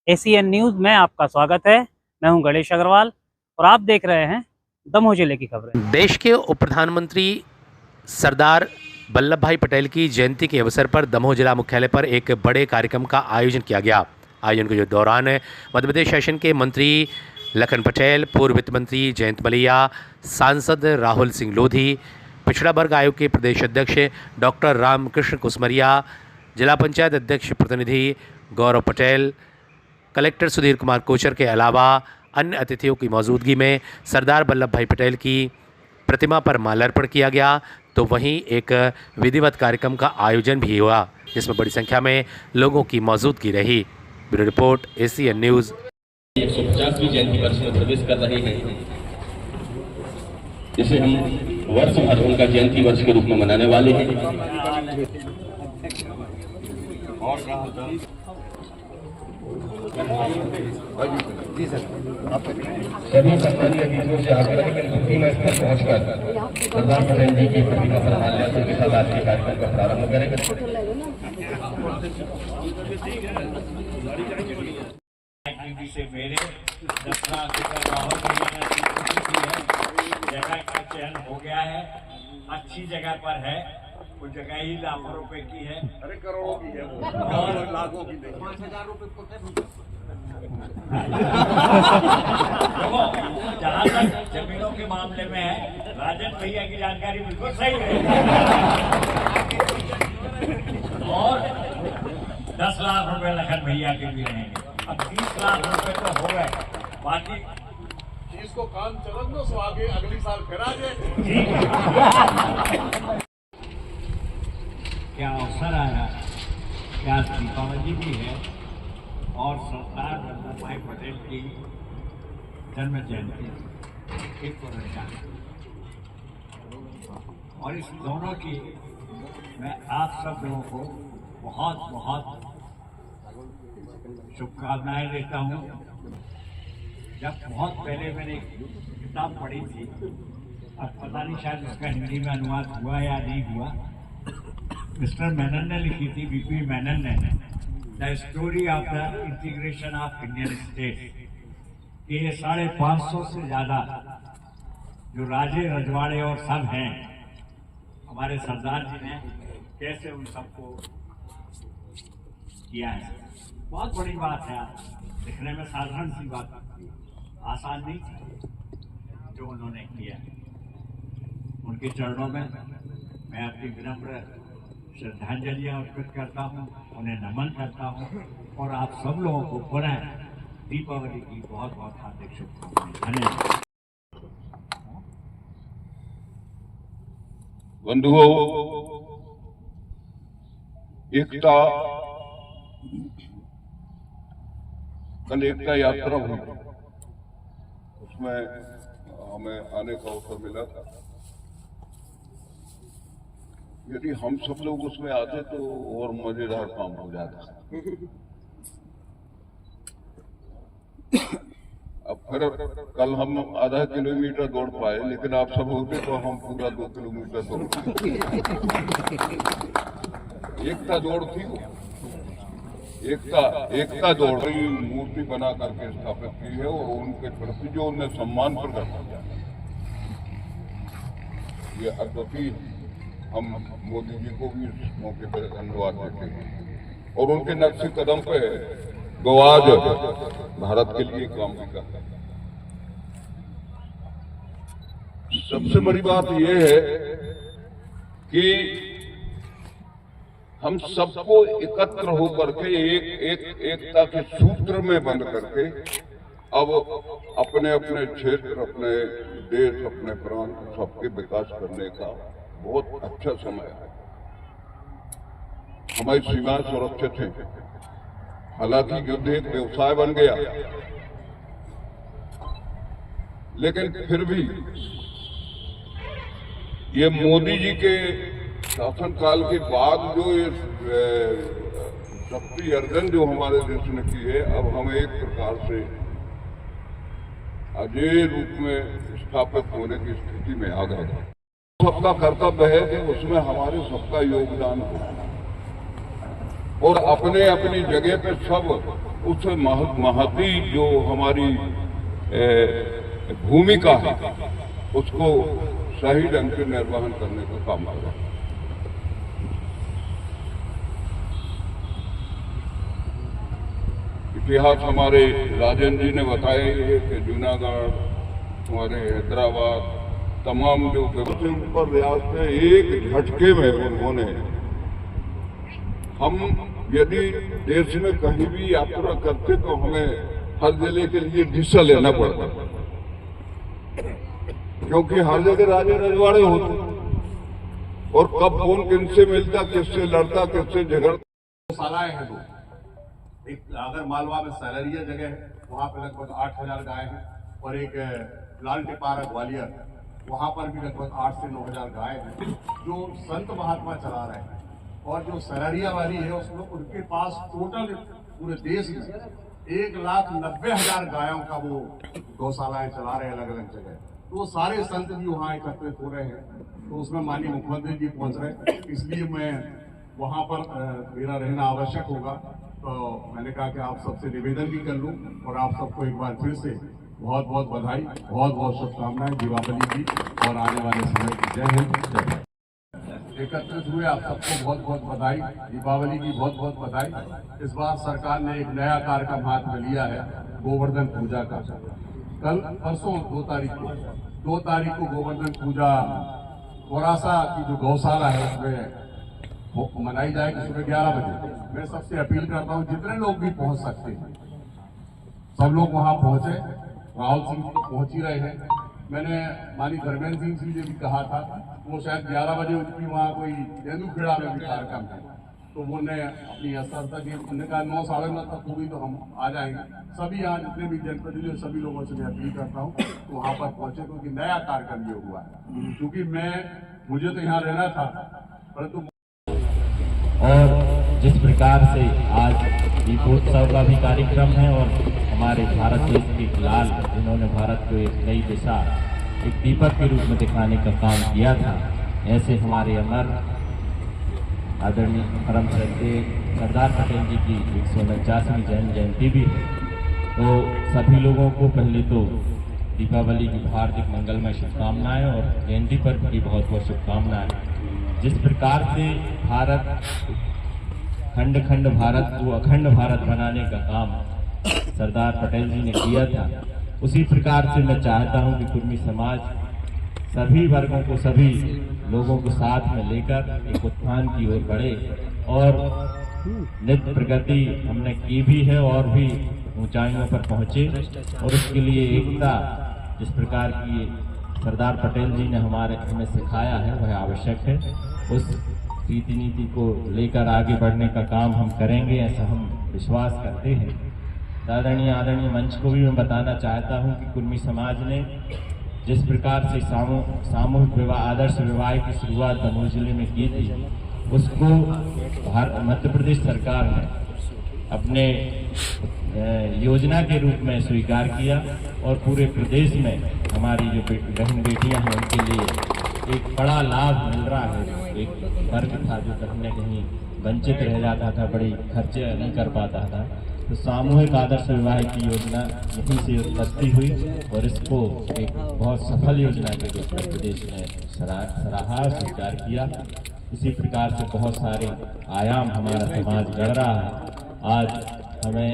ACN news में आपका स्वागत है। मैं हूं गणेश अग्रवाल और आप देख रहे हैं दमोह जिले की खबरें। देश के उप प्रधानमंत्री सरदार वल्लभ भाई पटेल की जयंती के अवसर पर दमोह जिला मुख्यालय पर एक बड़े कार्यक्रम का आयोजन किया गया। आयोजन के दौरान मध्य प्रदेश शासन के मंत्री लखन पटेल, पूर्व वित्त मंत्री जयंत मलैया, सांसद राहुल सिंह लोधी, पिछड़ा वर्ग आयोग के प्रदेश अध्यक्ष डॉक्टर रामकृष्ण कुसमरिया, जिला पंचायत अध्यक्ष प्रतिनिधि गौरव पटेल, कलेक्टर सुधीर कुमार कोचर के अलावा अन्य अतिथियों की मौजूदगी में सरदार वल्लभ भाई पटेल की प्रतिमा पर माल्यार्पण किया गया। तो वहीं एक विधिवत कार्यक्रम का आयोजन भी हुआ जिसमें बड़ी संख्या में लोगों की मौजूदगी रही। Bureau report, ACN news. 150वीं जयंती वर्ष में प्रवेश कर रहे हैं, जिसे हम वर्ष भर उनका जयंती वर्ष के रूप में मनाने वाले हैं। जी सर, सभी सरकारी अधिकारियों से आग्रह है कि प्रतिमा स्थल पहुंचकर सरदार पटेल जी की प्रतिमा पर माल्यार्पण के साथ आज के कार्यक्रम का प्रारंभ करेंगे। से मेरे 10 लाख रुपए राहुल भैया ने जगह का चयन हो गया है, अच्छी जगह पर है, वो जगह ही लाखों रुपए की है। अरे करोड़ों की है वो, और लाखों की नहीं। 5000 रुपए जहाँ तक जमीनों के मामले में है, राजन भैया की जानकारी बिल्कुल सही है। और 10 लाख रुपए लखन भैया के भी रहेंगे। अब 30 लाख रुपए तो हो गए, बाकी इसको काम चलन दो, सो आगे अगली साल फिर आ जाए। क्या अवसर आया, क्या दीपावली भी है और सरदार वल्लभ भाई पटेल की जन्म जयंती एक और इस दोनों की मैं आप सब लोगों को बहुत बहुत शुभकामनाएं देता हूँ। जब बहुत पहले मैंने एक किताब पढ़ी थी, अब पता नहीं शायद उसका हिंदी में अनुवाद हुआ या नहीं हुआ, मिस्टर मेनन ने लिखी थी, वीपी मेनन ने, the story of the integration of Indian state. ये 550 से ज़्यादा जो राजे रजवाड़े और सब हैं, हमारे सरदार जी ने कैसे उन सबको किया है। बहुत बड़ी बात है, दिखने में साधारण सी बात, आसान नहीं जो उन्होंने किया। उनके चरणों में मैं अपनी विनम्र श्रद्धांजलि अर्पित करता हूँ, उन्हें नमन करता हूँ और आप सब लोगों को पुनः दीपावली की बहुत बहुत हार्दिक शुभकामनाएं। धन्यवाद। बंधुओं, एकता कल एकता यात्रा हुई, उसमें हमें आने का अवसर मिला था। यदि हम सब लोग उसमें आते तो और मजेदार काम हो जाता। अब फिर कल हम आधा किलोमीटर दौड़ पाए, लेकिन आप सब होते तो हम पूरा 2 किलोमीटर दौड़ते। एकता दौड़ थी वो, एकता दौड़ रही मूर्ति बना करके स्थापित की है और उनके प्रति जो उन्हें सम्मान प्रकट किया, ये अद्वितीय। हम मोदी जी को भी इस मौके पर धन्यवाद देते हैं और उनके नक्शे कदम पे वो आज भारत के लिए काम भी करता है। सबसे बड़ी बात यह है कि हम सबको एकत्र होकर के एकता के सूत्र में बंद करके अब अपने अपने क्षेत्र, अपने देश, अपने प्रांत सबके विकास करने का बहुत अच्छा समय है। हमारी सीमाएं सुरक्षित हैं, हालांकि युद्ध एक व्यवसाय बन गया, लेकिन फिर भी ये मोदी जी के शासनकाल के बाद जो ये शक्ति अर्जन जो हमारे देश ने की है, अब हम एक प्रकार से अजय रूप में स्थापित होने की स्थिति में आ गए। सबका कर्तव्य है कि उसमें हमारे सबका योगदान हो और अपने अपनी जगह पे सब उस महती जो हमारी भूमिका है उसको सही ढंग से निर्वहन करने का काम करें। इतिहास हमारे राजन जी ने बताया है कि जूनागढ़, हमारे हैदराबाद, तमाम जो ऊपर रियासत है, एक झटके में उन्होंने, हम यदि देश में कहीं भी यात्रा करते तो हमें हर जिले के लिए वीजा लेना पड़ता, क्योंकि हर जगह राजे रजवाड़े होते और कब कौन किनसे मिलता, किससे लड़ता, किससे झगड़ता। गौशालाएं हैं दो, एक अगर मालवा में सैलरिया जगह है, वहाँ पे लगभग 8000 गाय हैं, और एक लाल टिपारा ग्वालियर, वहाँ पर भी लगभग 8 से 9000 गाय हैं जो संत महात्मा चला रहे हैं। और जो सैलरिया वाली है उसमें उनके पास टोटल पूरे देश में 1,90,000 गायों का वो गौशालाएं चला रहे हैं अलग अलग जगह। तो सारे संत भी वहाँ एकत्रित हो रहे हैं, तो उसमें माननीय मुख्यमंत्री जी पहुँच रहे हैं, इसलिए मैं वहाँ पर मेरा रहना आवश्यक होगा। तो मैंने कहा कि आप सबसे निवेदन भी कर लूं, और आप सबको एक बार फिर से बहुत बहुत बधाई, बहुत बहुत शुभकामनाएं दीपावली की और आने वाले समय की। जय हिंद, जय भारत। एकत्रित हुए आप सबको बहुत बहुत बधाई, दीपावली की बहुत बहुत बधाई। इस बार सरकार ने एक नया कार्यक्रम हाथ में लिया है, गोवर्धन पूजा का। कल परसों 2 तारीख को गोवर्धन पूजा कोरासा की जो गौशाला है उसमें मनाई जाएगी सुबह 11 बजे। मैं सबसे अपील करता हूं जितने लोग भी पहुंच सकते हैं सब लोग वहां पहुंचे। राहुल सिंह जी तो पहुंच ही रहे हैं, मैंने माननीय धर्मेंद्र सिंह जी ने भी कहा था, वो शायद 11 बजे उनकी वहाँ कोई तेंदुखेड़ा में भी कार्यक्रम है, तो उन्होंने अपनी असरता की उन्होंने कहा 9 साढ़े 9 तक होगी तो हम आ जाएंगे। सभी यहाँ जितने भी जनप्रतिनिधि सभी लोगों से मैं अपील करता हूँ तो वहाँ पर पहुंचे, क्योंकि नया कार्यक्रम ये हुआ है। क्योंकि मुझे तो यहाँ रहना था, परंतु और जिस प्रकार से आज दीपोत्सव का भी कार्यक्रम है और हमारे भारत देश के लाल जिन्होंने भारत को एक नई दिशा, एक दीपक के रूप में दिखाने का काम किया था, ऐसे हमारे अमर आदरणीय परम श्रद्धेय सरदार पटेल जी की 149वीं जन्म जयंती भी है। तो सभी लोगों को पहले तो दीपावली की हार्दिक मंगलमय शुभकामनाएं और जयंती पर की बहुत बहुत शुभकामनाएं। जिस प्रकार से भारत खंड खंड भारत को अखंड भारत बनाने का काम सरदार पटेल जी ने किया था, उसी प्रकार से मैं चाहता हूं कि कुर्मी समाज सभी वर्गों को, सभी लोगों को साथ में लेकर एक उत्थान की ओर बढ़े और नित्य प्रगति हमने की भी है और भी ऊंचाइयों पर पहुंचे। और उसके लिए एकता जिस प्रकार की सरदार पटेल जी ने हमें सिखाया है वह आवश्यक है। उस रीति नीति को लेकर आगे बढ़ने का काम हम करेंगे, ऐसा हम विश्वास करते हैं। आदरणीय मंच को भी मैं बताना चाहता हूं कि कुर्मी समाज ने जिस प्रकार से सामूहिक विवाह, आदर्श विवाह की शुरुआत दमोह जिले में की थी, उसको मध्य प्रदेश सरकार ने अपने योजना के रूप में स्वीकार किया और पूरे प्रदेश में हमारी जो बहन बेटियां हैं उनके लिए एक बड़ा लाभ मिल रहा है। एक वर्ग था जो कहीं न कहीं वंचित रह जाता था, बड़ी खर्चे नहीं कर पाता था, तो सामूहिक आदर्श विवाह की योजना यहीं से उत्पत्ति हुई और इसको एक बहुत सफल योजना के रूप में प्रदेश ने सराहा, स्वीकार किया। इसी प्रकार से बहुत सारे आयाम हमारा समाज गढ़ रहा है। आज हमें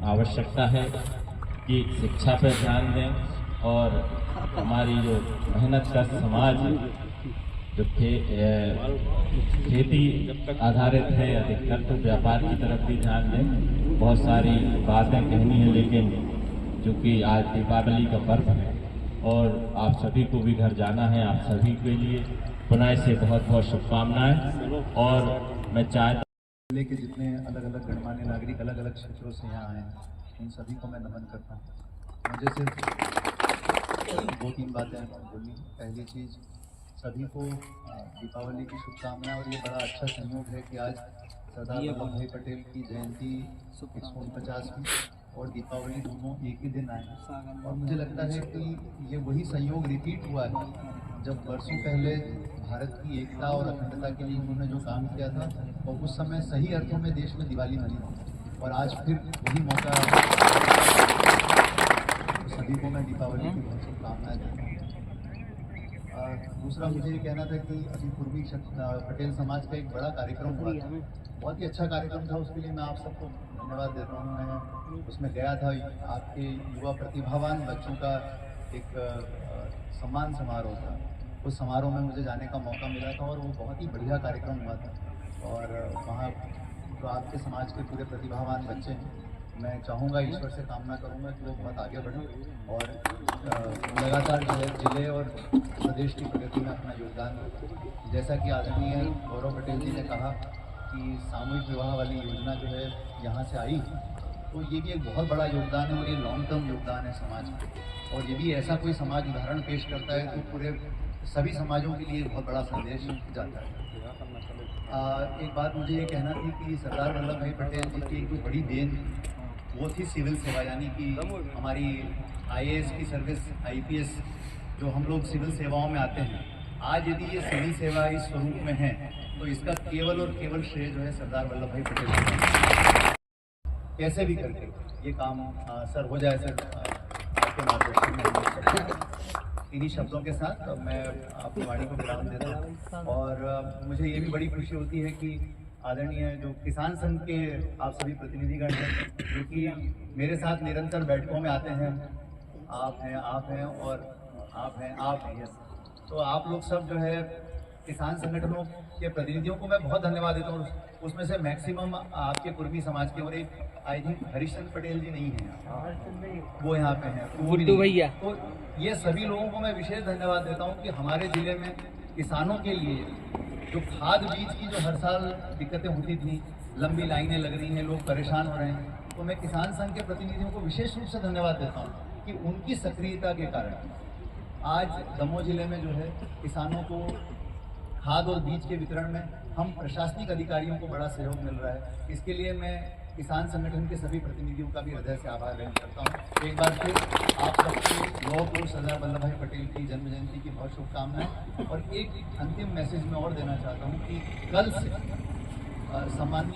आवश्यकता है कि शिक्षा पर ध्यान दें और हमारी जो मेहनत का समाज है, जो खेती आधारित है अधिकतर, तो व्यापार की तरफ भी ध्यान दें। बहुत सारी बातें कहनी है, लेकिन जो कि आज दीपावली का पर्व है और आप सभी को भी घर जाना है, आप सभी के लिए पुनः से बहुत बहुत शुभकामनाएं। और मैं चाहता जिले के जितने अलग अलग गणमान्य नागरिक अलग अलग क्षेत्रों से यहाँ आए हैं, उन सभी को मैं नमन करता हूँ। मुझे सिर्फ 2-3 बातें बोलनी। पहली चीज़, सभी को दीपावली की शुभकामनाएं। और ये बड़ा अच्छा संयोग है कि आज सरदार वल्लभ भाई पटेल की जयंती 149वीं और दीपावली दोनों एक ही दिन आए। और मुझे लगता है कि ये वही संयोग रिपीट हुआ है जब वर्षों पहले भारत की एकता और अखंडता के लिए उन्होंने जो काम किया था और उस समय सही अर्थों में देश में दिवाली मनी। और आज फिर वही मौका, सभी को मैं दीपावली की बहुत शुभकामनाएं देता हूँ। दूसरा मुझे ये कहना था कि अभी पूर्वी पटेल समाज का एक बड़ा कार्यक्रम हुआ था, बहुत ही अच्छा कार्यक्रम था, उसके लिए मैं आप सबको धन्यवाद देता हूँ। मैं उसमें गया था, आपके युवा प्रतिभावान बच्चों का एक सम्मान समारोह था, उस समारोह में मुझे जाने का मौका मिला था और वो बहुत ही बढ़िया कार्यक्रम हुआ था। और वहाँ जो आपके समाज के पूरे प्रतिभावान बच्चे हैं, मैं चाहूँगा, ईश्वर से कामना करूँगा कि वो बहुत आगे बढ़ें और लगातार जो है जिले और प्रदेश की प्रगति में अपना योगदान दें। जैसा कि आदरणीय गौरव पटेल जी ने कहा कि सामूहिक विवाह वाली योजना जो है यहाँ से आई, तो ये भी एक बहुत बड़ा योगदान है और ये लॉन्ग टर्म योगदान है समाज में। और यदि ऐसा कोई समाज उदाहरण पेश करता है तो पूरे सभी समाजों के लिए बहुत बड़ा संदेश जाता है। एक बात मुझे ये कहना थी कि सरदार वल्लभ भाई पटेल जी की एक बड़ी देन वो थी सिविल सेवा, यानी कि हमारी IAS की सर्विस, IPS जो हम लोग सिविल सेवाओं में आते हैं, आज यदि ये सिविल सेवा इस स्वरूप में है तो इसका केवल और केवल श्रेय जो है सरदार वल्लभ भाई पटेल जी। कैसे भी करके ये काम सर हो जाए सर, आपके मार्गदर्शन में। इन्हीं शब्दों के साथ मैं अपनी वाणी को विराम देता हूँ। और मुझे ये भी बड़ी खुशी होती है कि आदरणीय जो किसान संघ के आप सभी प्रतिनिधिगण हैं, जो कि मेरे साथ निरंतर बैठकों में आते हैं, आप हैं और आप हैं, तो आप लोग सब जो है किसान संगठनों के प्रतिनिधियों को मैं बहुत धन्यवाद देता हूँ। उसमें से मैक्सिमम आपके कुर्मी समाज के, और एक आई थिंक हरिश्चंद्र पटेल जी नहीं हैं, वो यहाँ पे हैं, गुड्डू भैया, तो ये सभी लोगों को मैं विशेष धन्यवाद देता हूँ कि हमारे जिले में किसानों के लिए जो खाद बीज की जो हर साल दिक्कतें होती थी, लंबी लाइनें लग रही हैं, लोग परेशान हो रहे हैं, तो मैं किसान संघ के प्रतिनिधियों को विशेष रूप से धन्यवाद देता हूँ कि उनकी सक्रियता के कारण आज दमोह जिले में जो है किसानों को खाद और बीज के वितरण में हम प्रशासनिक अधिकारियों को बड़ा सहयोग मिल रहा है। इसके लिए मैं किसान संगठन के सभी प्रतिनिधियों का भी हृदय से आभार व्यक्त करता हूँ। एक बार फिर आप सबको लौह पुरुष सरदार वल्लभ भाई पटेल की जन्म जयंती की बहुत शुभकामनाएं। और एक अंतिम मैसेज मैं और देना चाहता हूँ कि कल से सम्माननीय